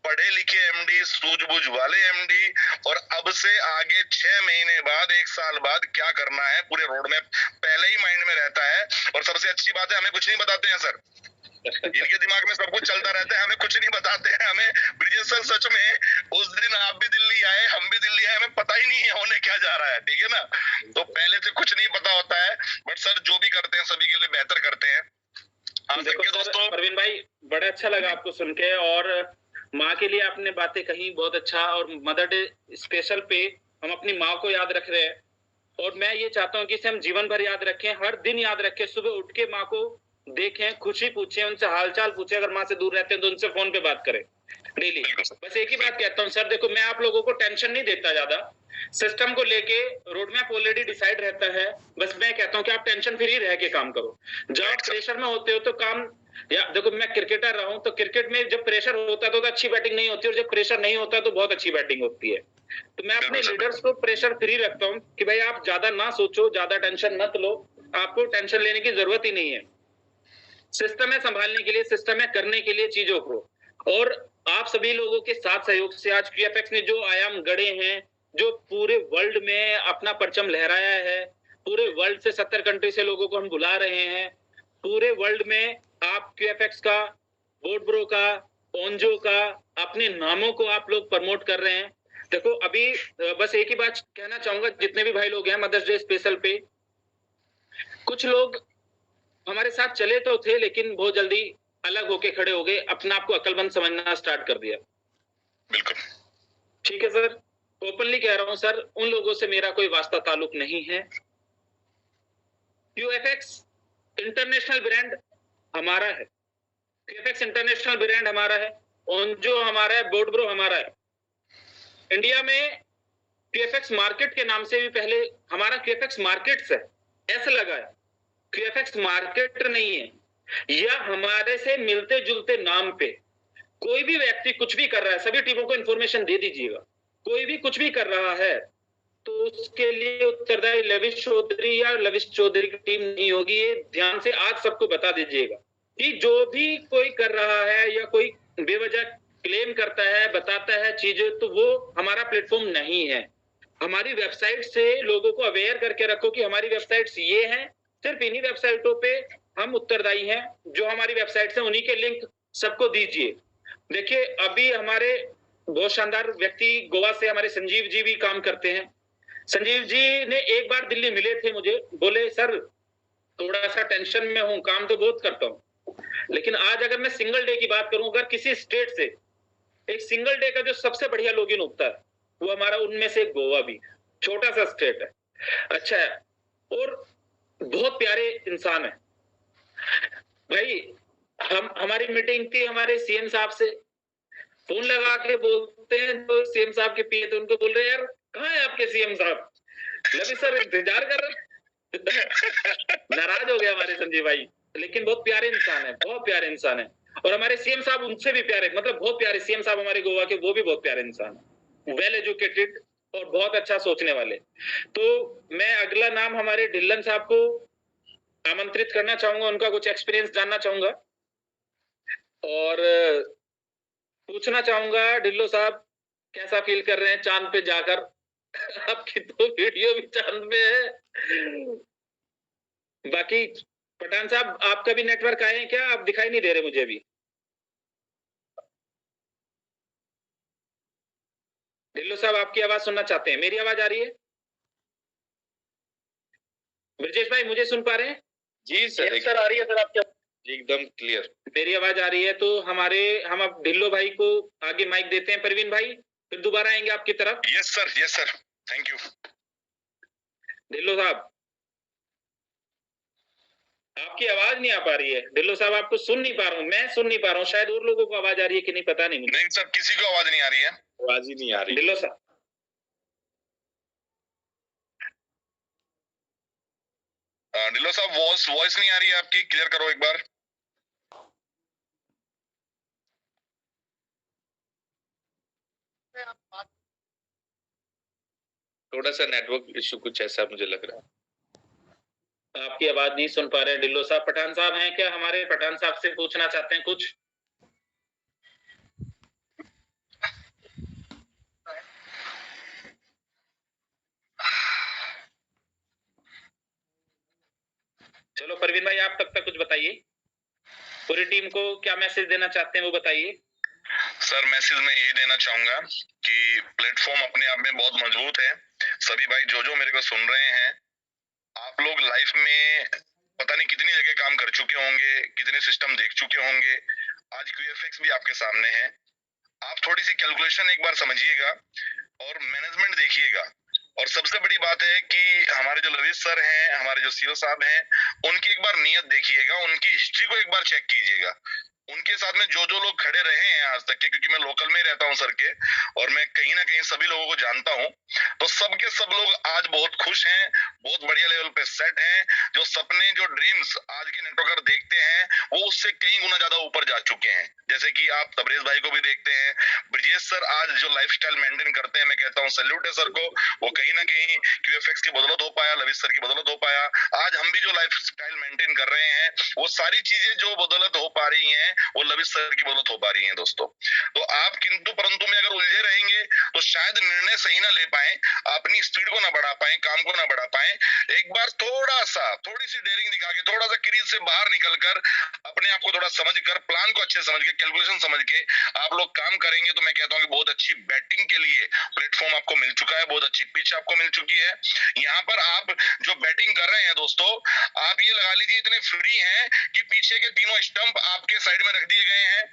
C: पढ़े लिखे एमडी, सूझबूझ वाले एमडी, और अब से आगे 6 महीने बाद, 1 साल बाद क्या करना है पूरे रोड मैप पहले ही माइंड में रहता है। और सबसे अच्छी बात है हमें कुछ नहीं बताते हैं सर, इनके दिमाग में सब कुछ चलता रहता है, हमें कुछ नहीं बताते हैं। हमें ब्रिजेश सर सच में उस दिन आप भी दिल्ली आए, हम भी दिल्ली आए, हमें पता ही नहीं है होने क्या जा रहा है, ठीक है ना। तो पहले से कुछ नहीं पता होता है, बट बट सर जो भी करते हैं सभी के लिए बेहतर करते हैं। हाँ
A: देखो
C: सर,
A: सर,
C: दोस्तों
A: परवीन भाई बड़ा अच्छा लगा आपको सुन के, और माँ के लिए आपने बातें कही, बहुत अच्छा। और मदर डे स्पेशल पे हम अपनी माँ को याद रख रहे हैं, और मैं ये चाहता हूँ कि इसे हम जीवन भर याद रखें, हर दिन याद रखें, सुबह उठ के माँ को देखें, खुशी पूछें, उनसे हालचाल पूछें, अगर माँ से दूर रहते हैं तो उनसे फोन पे बात करें डेली।
C: बिल्कुल सर।
A: बस एक ही बात कहता हूँ सर, देखो मैं आप लोगों को टेंशन नहीं देता ज्यादा, सिस्टम को लेके रोड मैप ऑलरेडी डिसाइड रहता है, बस मैं कहता हूँ कि आप टेंशन फ्री रह के काम करो। जब आप प्रेशर में होते हो तो काम, या देखो मैं क्रिकेटर रहा हूँ, तो क्रिकेट में जब प्रेशर होता है तो अच्छी बैटिंग नहीं होती, और जब प्रेशर नहीं होता तो बहुत अच्छी बैटिंग होती है। तो मैं अपने लीडर्स को प्रेशर फ्री रखता हूँ कि भाई आप ज्यादा ना सोचो, ज्यादा टेंशन मत लो, आपको टेंशन लेने की जरूरत ही नहीं है। सिस्टम है संभालने के लिए, सिस्टम है करने के लिए चीजों को, और आप सभी लोगों के साथ सहयोग से आज क्यूएफएक्स ने जो आयाम गढ़े हैं, जो पूरे वर्ल्ड में अपना परचम लहराया है, पूरे वर्ल्ड से 70 कंट्री से लोगों को हम बुला रहे हैं, पूरे वर्ल्ड में आप क्यूएफएक्स का, बोट ब्रो का, ओंजो का, अपने नामों को आप लोग प्रमोट कर रहे हैं। देखो अभी बस एक ही बात कहना चाहूंगा, जितने भी भाई लोग हैं मदर्स डे स्पेशल पे, कुछ लोग हमारे साथ चले तो थे लेकिन बहुत जल्दी अलग होके खड़े हो गए, अपने आप को अकलमंद समझना स्टार्ट कर दिया।
C: बिल्कुल
A: ठीक है सर, ओपनली कह रहा हूं सर, उन लोगों से मेरा कोई वास्ता ताल्लुक नहीं है। क्यूएफएक्स इंटरनेशनल ब्रांड हमारा है, क्यूएफएक्स इंटरनेशनल ब्रांड हमारा है, ओंजो हमारा है, बोट ब्रो हमारा है। इंडिया में क्यूएफएक्स मार्केट के नाम से भी पहले हमारा क्यूएफएक्स मार्केट्स है, ऐसा लगा है, क्यूएफएक्स मार्केट नहीं है। या हमारे से मिलते जुलते नाम पे कोई भी व्यक्ति कुछ भी कर रहा है, सभी टीमों को इंफॉर्मेशन दे दीजिएगा। कोई भी कुछ भी कर रहा है तो उसके लिए उत्तरदायी लविश चौधरी या लविश चौधरी की टीम नहीं होगी, ये ध्यान से आज सबको बता दीजिएगा कि जो भी कोई कर रहा है या कोई बेवजह क्लेम करता है, बताता है चीजें, तो वो हमारा प्लेटफॉर्म नहीं है। हमारी वेबसाइट से लोगों को अवेयर करके रखो कि हमारी वेबसाइट्स ये हैं, सिर्फ इन्हीं वेबसाइटों पे हम उत्तरदायी हैं, जो हमारी वेबसाइट से उन्हीं के लिंक सबको दीजिए। देखिए अभी हमारे बहुत शानदार व्यक्ति गोवा से हमारे संजीव जी भी काम करते हैं। संजीव जी ने एक बार दिल्ली मिले थे मुझे, बोले सर थोड़ा सा टेंशन में हूं, काम तो बहुत करता हूं, लेकिन आज अगर मैं सिंगल डे की बात करूं, अगर किसी स्टेट से एक सिंगल डे का जो सबसे बढ़िया लॉगिन होता है वो हमारा, उनमें से गोवा भी, छोटा सा स्टेट है, अच्छा है, और बहुत प्यारे इंसान है भाई। हमारी मीटिंग थी हमारे सीएम साहब से, फोन लगा के बोलते हैं तो सीएम साहब के पीए, तो उनको बोल रहे हैं यार कहाँ है आपके सीएम साहब, लवी सर इंतजार कर रहे। नाराज हो गया हमारे संजय भाई, लेकिन बहुत प्यारे इंसान है, बहुत प्यारे इंसान है। और हमारे सीएम साहब उनसे भी प्यारे, मतलब बहुत प्यारे सीएम साहब हमारे गोवा के, वो भी बहुत प्यारे इंसान है, वेल एजुकेटेड और बहुत अच्छा सोचने वाले। तो मैं अगला नाम हमारे ढिल्लन साहब को आमंत्रित करना चाहूंगा, उनका कुछ एक्सपीरियंस जानना चाहूंगा, और पूछना चाहूंगा ढिल्लो साहब कैसा फील कर रहे हैं चांद पे जाकर। आपकी तो वीडियो भी चांद पे है। बाकी पठान साहब आपका भी नेटवर्क आए हैं क्या, आप दिखाई नहीं दे रहे मुझे अभी। ढिल्लो साहब आपकी आवाज सुनना चाहते हैं, मेरी आवाज आ रही है? ब्रजेश भाई मुझे सुन पा रहे हैं?
B: जी सर,
A: सर आ रही है सर आपकी
B: एकदम क्लियर।
A: मेरी आवाज आ रही है, तो हम अब ढिल्लो भाई को आगे माइक देते हैं। परवीन भाई फिर दोबारा आएंगे आपकी तरफ।
C: Yes sir, thank you.
A: Dhillon साहब आपकी आवाज नहीं आ पा रही है, ढिल्लो साहब आपको सुन नहीं पा रहा हूँ, मैं सुन नहीं पा रहा हूँ, शायद और लोगों को आवाज आ रही है कि नहीं पता नहीं मुझे।
C: नहीं सर, किसी को आवाज नहीं आ रही है,
B: आवाज ही नहीं आ रही।
A: ढिल्लो साहब
C: ढिल्लो साहब वॉइस नहीं आ रही है आपकी, क्लियर करो एक बार।
B: थोड़ा सा नेटवर्क इशू कुछ ऐसा मुझे लग रहा है।
A: आपकी आवाज नहीं सुन पा रहे ढिल्लो साहब। पठान साहब हैं क्या हमारे? पठान साहब से पूछना चाहते हैं कुछ? चलो परवीन भाई आप तब तक कुछ बताइए, पूरी टीम को क्या मैसेज देना चाहते हैं वो बताइए।
C: सर मैसेज मैं यही देना चाहूंगा कि प्लेटफॉर्म अपने आप में बहुत मजबूत है। सभी भाई जो मेरे को सुन रहे हैं, आप लोग लाइफ में पता नहीं कितनी जगह काम कर चुके होंगे, कितने सिस्टम देख चुके होंगे, आज QFX भी आपके सामने है। आप थोड़ी सी कैलकुलेशन एक बार समझिएगा और मैनेजमेंट देखिएगा। और सबसे बड़ी बात है कि हमारे जो लविश सर हैं, हमारे जो सीओ साहब हैं, उनकी एक बार नियत देखिएगा, उनकी हिस्ट्री को एक बार चेक कीजिएगा। उनके साथ में जो जो लोग खड़े रहे हैं आज तक के, क्योंकि मैं लोकल में ही रहता हूं सर के, और मैं कहीं ना कहीं सभी लोगों को जानता हूं, तो सबके सब लोग आज बहुत खुश हैं, बहुत बढ़िया लेवल पे सेट हैं। जो सपने, जो ड्रीम्स आज के नेटवर्कर देखते हैं, वो उससे कई गुना ज्यादा ऊपर जा चुके हैं। जैसे कि आप तबरेज भाई को भी देखते हैं, ब्रजेश सर आज जो लाइफस्टाइल मेंटेन करते हैं, मैं कहता हूँ सैल्यूट है सर को। वो कहीं ना कहीं QFX की बदौलत हो पाया, लविश सर की बदौलत हो पाया। आज हम भी जो लाइफस्टाइल मेंटेन कर रहे हैं, वो सारी चीजें जो बदौलत हो पा रही हैं, वो लविश सर की बदौलत हो पा रही हैं दोस्तों। तो आप किंतु परंतु में अगर उलझे रहेंगे तो शायद निर्णय सही ना ले पाए, अपनी स्पीड को ना बढ़ा पाए, काम को ना बढ़ा पाए। एक बार थोड़ी सी डेयरिंग दिखा के, थोड़ा सा क्रीज से बाहर निकलकर, अपने आप को थोड़ा समझ कर, प्लान को अच्छे समझ के, कैलकुलेशन समझ के आप लोग काम करेंगे, तो मैं कहता हूँ कि बहुत अच्छी बैटिंग के लिए प्लेटफॉर्म आपको मिल चुका है, बहुत अच्छी पिच आपको मिल चुकी है। यहाँ पर आप जो बैटिंग कर रहे हैं दोस्तों, आप ये लगा लीजिए इतने फ्री हैं कि पीछे के तीनों स्टंप आपके साइड में रख दिए गए हैं।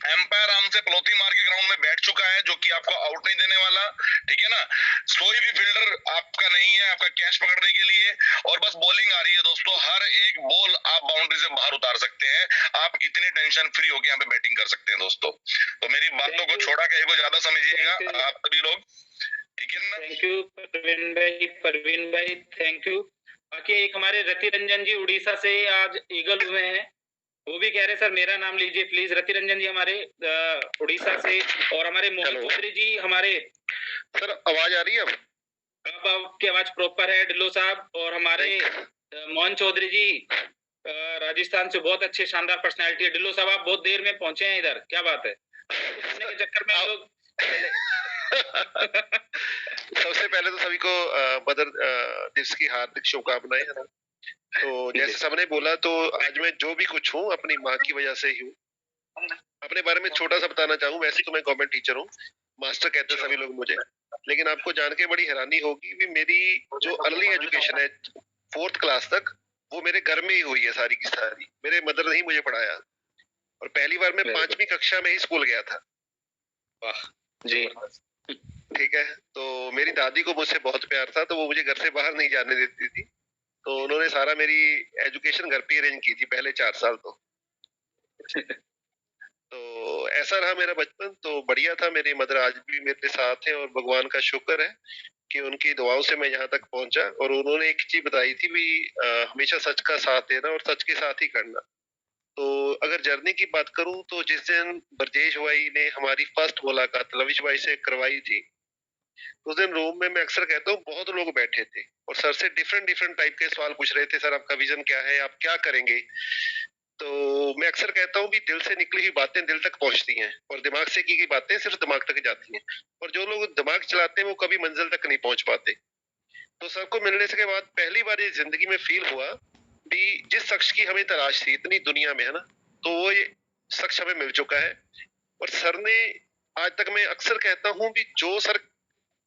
C: एम्पायर आराम से पलौती मार के ग्राउंड में बैठ चुका है, जो कि आपको आउट नहीं देने वाला, ठीक है ना। कोई भी फील्डर आपका नहीं है आपका कैच पकड़ने के लिए, और बस बॉलिंग आ रही है दोस्तों, हर एक बॉल आप बाउंड्री से बाहर उतार सकते हैं। आप इतनी टेंशन फ्री होकर यहाँ पे बैटिंग कर सकते हैं दोस्तों। तो मेरी बातों को छोड़ा कहीं को ज्यादा समझिएगा आप सभी लोग, ठीक है ना।
A: थैंक यू परवीन भाई थैंक यू। बाकी एक हमारे रति रंजन जी उड़ीसा से आज ईगल हुए हैं, वो भी कह रहे सर मेरा नाम लीजिए प्लीज। रति रंजन जी हमारे उड़ीसा से, और हमारे मोहन चौधरी जी हमारे।
D: सर आवाज आ रही है
A: अब आपकी आवाज प्रॉपर है ढिल्लो साहब। और हमारे मोहन चौधरी जी राजस्थान से, बहुत अच्छे शानदार पर्सनैलिटी है। ढिल्लो साहब आप बहुत देर में पहुंचे हैं इधर, क्या बात है। सुनने के चक्कर में लोग
D: सबसे पहले तो सभी को मदर दिवस की हार्दिक शुभकामनाएं है ना। तो जैसे सबने बोला, तो आज मैं जो भी कुछ हूँ अपनी माँ की वजह से ही हूँ। अपने बारे में छोटा सा बताना चाहूँ, वैसे तो मैं गवर्नमेंट टीचर हूँ, मास्टर कहते हैं सभी लोग मुझे, लेकिन आपको जान के बड़ी हैरानी होगी भी मेरी जो अर्ली एजुकेशन है 4th क्लास तक, वो मेरे घर में ही हुई है सारी की सारी। मेरे मदर ने ही मुझे पढ़ाया, और पहली बार मैं 5वीं कक्षा में ही स्कूल गया था।
A: वाह जी,
D: ठीक है। तो मेरी दादी को मुझसे बहुत प्यार था, तो वो मुझे घर से बाहर नहीं जाने देती थी, तो उन्होंने सारा मेरी एजुकेशन घर पे अरेंज की थी पहले 4 साल तो। तो ऐसा रहा मेरा बचपन, तो बढ़िया था। मेरी मदर आज भी मेरे साथ है, और भगवान का शुक्र है कि उनकी दुआओं से मैं यहाँ तक पहुंचा। और उन्होंने एक चीज बताई थी भी हमेशा सच का साथ देना और सच के साथ ही करना। तो अगर जर्नी की बात करूं, तो जिस दिन ब्रजेश भाई ने हमारी फर्स्ट मुलाकात लविश भाई से करवाई थी, उस दिन रूम में मैं अक्सर कहता हूँ बहुत लोग बैठे थे, और सर से डिफरेंट डिफरेंट टाइप के सवाल पूछ रहे थे। सर आपका विजन क्या है, आप क्या करेंगे। तो मैं अक्सर कहता हूँ भी दिल से निकली हुई बातें दिल तक पहुंचती हैं, और दिमाग से की गई बातें सिर्फ दिमाग तक जाती हैं। और जो लोग दिमाग चलाते हैं वो कभी मंजिल तक नहीं पहुंच पाते। तो सर को मिलने के बाद पहली बार ये जिंदगी में फील हुआ कि जिस शख्स की हमें तलाश थी इतनी दुनिया में, है ना, तो वो ये शख्स हमें मिल चुका है। और सर ने, आज तक मैं अक्सर कहता हूँ भी जो सर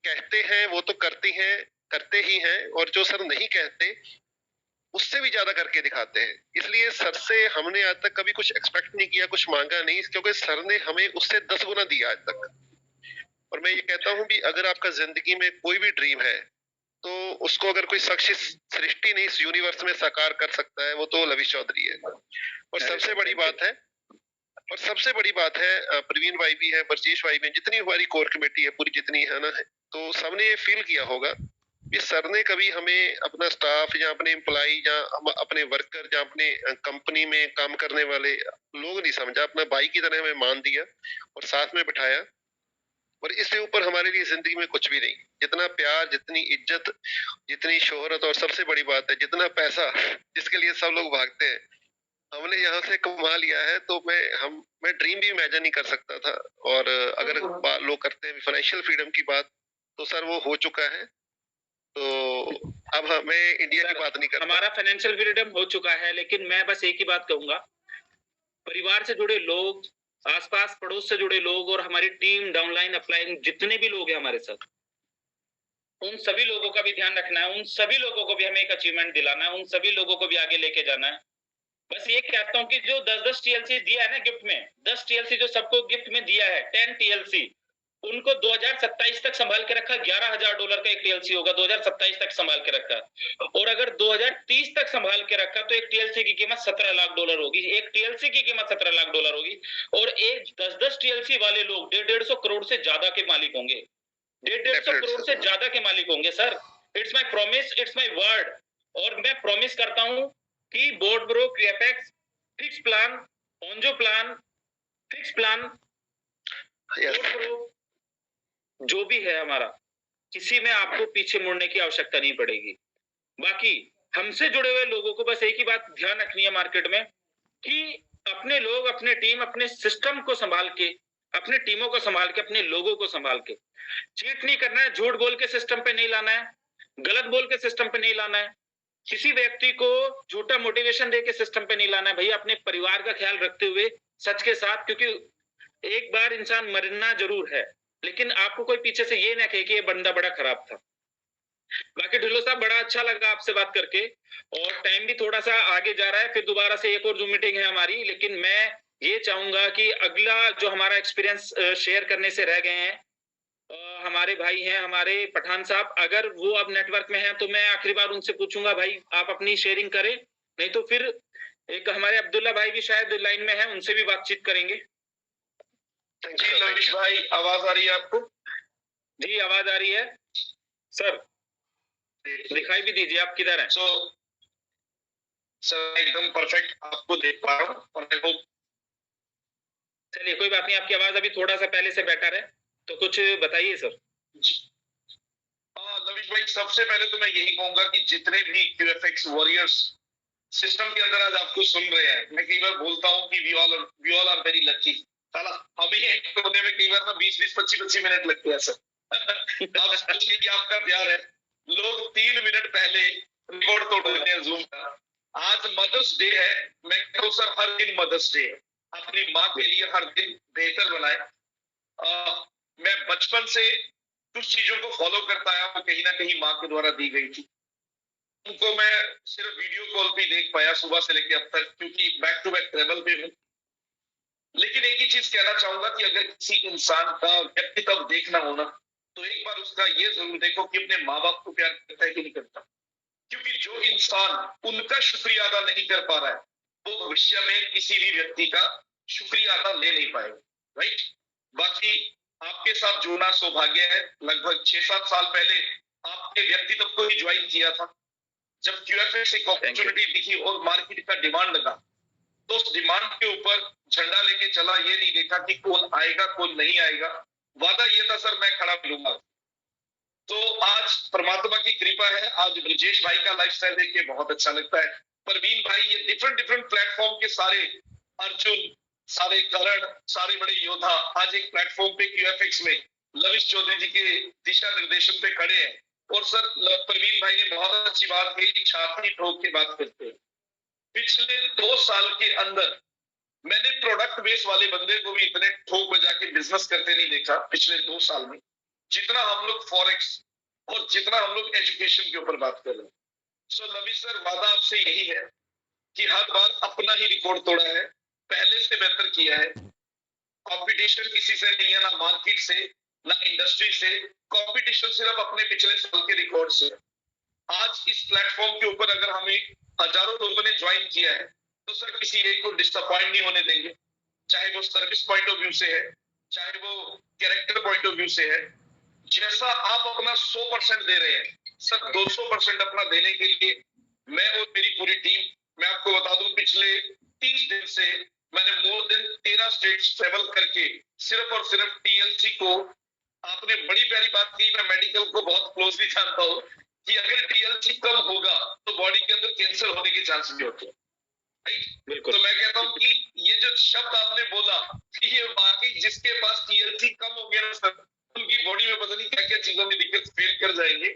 D: कहते हैं वो तो करते ही हैं, और जो सर नहीं कहते उससे भी ज्यादा करके दिखाते हैं। इसलिए सर से हमने आज तक कभी कुछ एक्सपेक्ट नहीं किया, कुछ मांगा नहीं, क्योंकि सर ने हमें उससे 10 गुना दिया आज तक। और मैं ये कहता हूँ भी अगर आपका जिंदगी में कोई भी ड्रीम है, तो उसको अगर कोई शख्स इस सृष्टि नहीं इस यूनिवर्स में साकार कर सकता है, वो तो लविश चौधरी है। और सबसे बड़ी बात है, प्रवीण भाई भी है, ब्रजेश भाई भी है, जितनी हमारी कोर कमेटी है पूरी, जितनी है ना, तो सबने ये फील किया होगा कि सर ने कभी हमें अपना स्टाफ या अपने एम्प्लॉय या अपने वर्कर या अपने कंपनी में काम करने वाले लोग नहीं समझा, अपना भाई की तरह हमें मान दिया और साथ में बिठाया। और इससे ऊपर हमारे लिए जिंदगी में कुछ भी नहीं। जितना प्यार, जितनी इज्जत, जितनी शोहरत, और सबसे बड़ी बात है जितना पैसा जिसके लिए सब लोग भागते हैं, हमने यहाँ से कमा लिया है। तो मैं ड्रीम भी इमेजिन नहीं कर सकता था। और अगर लोग करते हैं फाइनेंशियल फ्रीडम की बात, तो सर वो हो चुका है। तो अब मैं इंडिया की बात नहीं करता।
A: हमारा फाइनेंशियल फ्रीडम हो चुका है, लेकिन मैं बस एक ही बात कहूंगा, परिवार से जुड़े लोग, आसपास पड़ोस से जुड़े लोग, और हमारी टीम डाउनलाइन अपलाइन जितने भी लोग हैं हमारे साथ, उन सभी लोगों का भी ध्यान रखना है, उन सभी लोगों को भी हमें एक अचीवमेंट दिलाना है, उन सभी लोगों को भी आगे लेके जाना है। बस ये कहता हूँ कि जो 10-10 टीएलसी दिया है ना गिफ्ट में, 10 टीएलसी जो सबको गिफ्ट में दिया है, 10 टीएलसी, उनको 2027 तक संभाल के रखा। $11,000 का एक टीएलसी होगा, 2027 तक संभाल के रखा। और अगर 2030 तक संभाल के रखा तो एक टीएलसी की कीमत $17 लाख होगी। एक टीएलसी की कीमत $17 लाख होगी। और एक 10-10 टीएलसी वाले लोग 150 करोड़ से ज्यादा के मालिक होंगे। 150 करोड़ से ज्यादा के मालिक होंगे sir. It's my promise, it's my word. और मैं प्रॉमिस करता हूं कि board bro, QFX, fix plan, ऑनजो plan, fix plan, board bro, जो भी है हमारा, किसी में आपको पीछे मुड़ने की आवश्यकता नहीं पड़ेगी। बाकी हमसे जुड़े हुए लोगों को बस एक ही बात ध्यान रखनी है मार्केट में कि अपने लोग, अपने टीम, अपने सिस्टम को संभाल के, अपने टीमों को संभाल के, अपने लोगों को संभाल के, चीट नहीं करना है, झूठ बोल के सिस्टम पे नहीं लाना है, गलत बोल के सिस्टम पे नहीं लाना है, किसी व्यक्ति को झूठा मोटिवेशन दे के सिस्टम पे नहीं लाना है। भैया अपने परिवार का ख्याल रखते हुए सच के साथ, क्योंकि एक बार इंसान मरना जरूर है, लेकिन आपको कोई पीछे से ये ना कहे कि ये बंदा बड़ा खराब था। बाकी ढिल्लो साहब बड़ा अच्छा लगा आपसे बात करके, और टाइम भी थोड़ा सा आगे जा रहा है, फिर दोबारा से एक और जूम मीटिंग है हमारी। लेकिन मैं ये चाहूंगा कि अगला जो हमारा एक्सपीरियंस शेयर करने से रह गए हैं, हमारे भाई हैं, हमारे पठान साहब, अगर वो अब नेटवर्क में हैं तो मैं आखिरी बार उनसे पूछूंगा भाई आप अपनी शेयरिंग करें, नहीं तो फिर एक हमारे अब्दुल्ला भाई भी शायद लाइन में हैं, उनसे भी बातचीत करेंगे।
C: जी लविश भाई, आवाज आ रही है आपको?
A: जी आवाज आ रही है सर, दिखाई भी दीजिए आप किधर हैं।
C: सर एकदम परफेक्ट आपको देख पा रहा हूँ, और आई होप।
A: चलिए कोई बात नहीं, आपकी आवाज अभी थोड़ा सा पहले से बेटर है, तो कुछ बताइए सर।
C: लविश भाई, सबसे पहले तो मैं यही कहूंगा कि जितने भी क्यूएफएक्स वॉरियर्स सिस्टम के अंदर आज आपको सुन रहे हैं, मैं कई बार बोलता हूँ कि we all are very lucky. साला हमें एक होने में कई बार ना 20-20, 25-25 मिनट लगते हैं सर। आप सोचिए कि आपका प्यार है, लोग 3 मिनट पहले रिकॉर्ड तोड़ देते हैं जूम का। आज मदर्स डे है, मैं कहता हूँ सर हर दिन मदर्स डे है, अपनी माँ के लिए हर दिन बेहतर बनाए। मैं बचपन से कुछ चीजों को फॉलो करता आया, वो कहीं ना कहीं माँ के द्वारा दी गई थी। उनको मैं सिर्फ वीडियो कॉल पे देख पाया सुबह से लेकर अब तक, क्योंकि बैक टू बैक ट्रेवल पे हूँ। लेकिन एक ही चीज कहना चाहूंगा कि अगर किसी इंसान का व्यक्तित्व देखना हो ना, तो एक बार उसका ये जरूर देखो कि अपने माँ बाप को प्यार करता है कि नहीं करता। क्योंकि जो इंसान उनका शुक्रिया अदा नहीं कर पा रहा है, वो भविष्य में किसी भी व्यक्ति का शुक्रिया अदा ले नहीं पाएगा, राइट। बाकी आपके साथ जुड़ना सौभाग्य है। लगभग 6-7 साल पहले आपके व्यक्तित्व को ही ज्वाइन किया था। जब क्यूएफएक्स एक अपॉर्चुनिटी दिखी और मार्केट का डिमांड लगा, तो उस डिमांड के ऊपर झंडा लेके चला, ये नहीं देखा कि कौन आएगा कौन नहीं आएगा। वादा ये था सर मैं खड़ा मिलूंगा। तो आज परमात्मा की कृपा है, आज ब्रजेश भाई का लाइफस्टाइल देख के बहुत अच्छा लगता है। परवीन भाई, ये डिफरेंट प्लेटफॉर्म के सारे अर्जुन, सारे करण, सारे बड़े योद्धा आज एक प्लेटफॉर्म पे क्यूएफएक्स में लविश चौधरी जी के दिशा निर्देशन पे खड़े हैं। और सर परवीन भाई ने बहुत अच्छी बात कही, छाती ठोक के बात करते हैं। पिछले 2 साल के अंदर मैंने प्रोडक्ट बेस वाले बंदे को भी इतने ठोक बजा के बिजनेस करते नहीं देखा पिछले 2 साल में, जितना हम लोग फॉरेक्स और जितना हम लोग एजुकेशन के ऊपर बात कर रहे हैं। सो लविश सर, वादा आपसे यही है कि हर बार अपना ही रिकॉर्ड तोड़ा है, पहले से बेहतर किया है। कंपटीशन किसी से नहीं है, ना मार्केट से, ना इंडस्ट्री से। कंपटीशन सिर्फ अपने पिछले साल के रिकॉर्ड से। आज इस प्लेटफॉर्म के ऊपर अगर हमें हजारों लोगों ने ज्वाइन किया है, तो सर किसी एक को डिसअपॉइंट नहीं होने देंगे, चाहे वो सर्विस पॉइंट ऑफ व्यू से है, चाहे वो कैरेक्टर पॉइंट ऑफ व्यू से है। जैसा आप अपना 100% दे रहे हैं, सर 200% अपना देने के लिए मैं और मेरी पूरी टीम, मैं आपको बता दूं पिछले 30 दिन से मैंने मोर देन 13 स्टेट्स ट्रेवल करके सिर्फ और सिर्फ टीएलसी को, आपने बड़ी प्यारी बात की, मैं मेडिकल को बहुत क्लोजली जानता हूँ कि अगर टीएलसी कम होगा तो बॉडी के अंदर कैंसर होने के चांस भी होते हैं, राइट। तो मैं कहता हूँ कि ये जो शब्द आपने बोला कि ये बाकी जिसके पास टीएलसी कम हो गया ना सर, उनकी बॉडी में पता नहीं क्या क्या चीजों में दिक्कत फेल कर जाएंगे।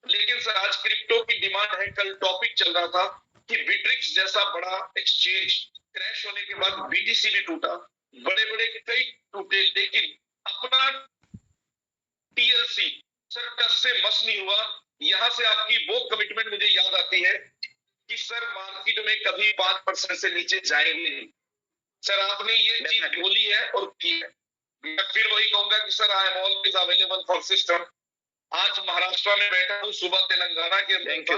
C: लेकिन सर आज क्रिप्टो की डिमांड है, कल टॉपिक चल रहा था कि बिट्रिक्स जैसा बड़ा एक्सचेंज क्रैश होने के बाद बीटीसी भी टूटा, बड़े बड़े कई टूटे, लेकिन अपना टीएलसी सर टस से मस नहीं हुआ। यहाँ से आपकी वो कमिटमेंट मुझे याद आती है कि सर मार्केट में कभी 5% से नीचे जाएंगे नहीं। सर आपने ये चीज बोली है और की है। मैं फिर वही कहूंगा कि sir I am always available for system. आज महाराष्ट्र में बैठा हूँ, सुबह तेलंगाना के अंदर था,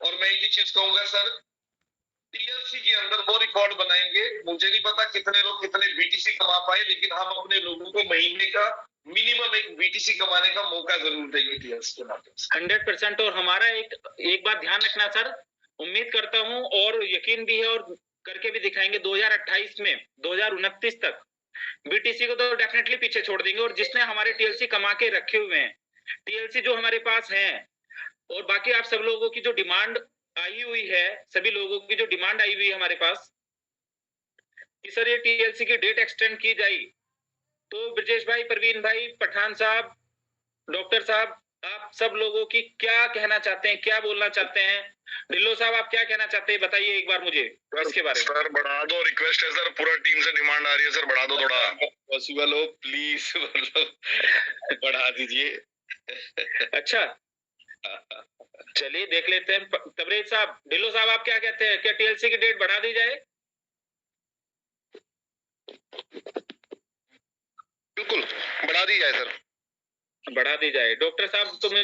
C: और मैं एक ही चीज कहूंगा सर, टीएलसी के अंदर वो रिकॉर्ड बनाएंगे। मुझे नहीं पता कितने लोग कितने बीटीसी कमा पाए, लेकिन हम अपने लोगों को महीने का मिनिमम एक बीटीसी कमाने का मौका जरूर देंगे टीएलसी के माध्यम से।
A: 100%। और हमारा एक बात ध्यान रखना सर, उम्मीद करता हूं और यकीन भी है और करके भी दिखाएंगे 2028 में 2029 तक बीटीसी को तो डेफिनेटली पीछे छोड़ देंगे। और जिसने हमारे टीएलसी कमा के रखे हुए हैं, टीएलसी जो हमारे पास हैं, और बाकी आप सब लोगों की जो डिमांड आई हुई है, सभी लोगों की जो डिमांड आई हुई है हमारे पास कि सर ये टीएलसी की डेट एक्सटेंड की जाए, तो ब्रजेश भाई, परवीन भाई, पठान साहब, डॉक्टर साहब, आप सब लोगों की क्या कहना चाहते हैं, क्या बोलना चाहते हैं? ढिल्लो साहब आप क्या कहना चाहते हैं, बताइए एक बार मुझे इसके बारे में।
C: सर बढ़ा दो, रिक्वेस्ट है सर, पूरा टीम से डिमांड आ रही है सर, बढ़ा दो थोड़ा।
B: पॉसिबल हो प्लीज, मतलब बढ़ा दीजिए।
A: अच्छा चलिए देख लेते हैं। तबरेज साहब, ढिल्लो साहब आप क्या कहते हैं, क्या टीएलसी की डेट बढ़ा दी जाए?
D: बिल्कुल बढ़ा दी जाए सर।
A: बढ़ा दी जाए। डॉक्टर साहब तुम्हें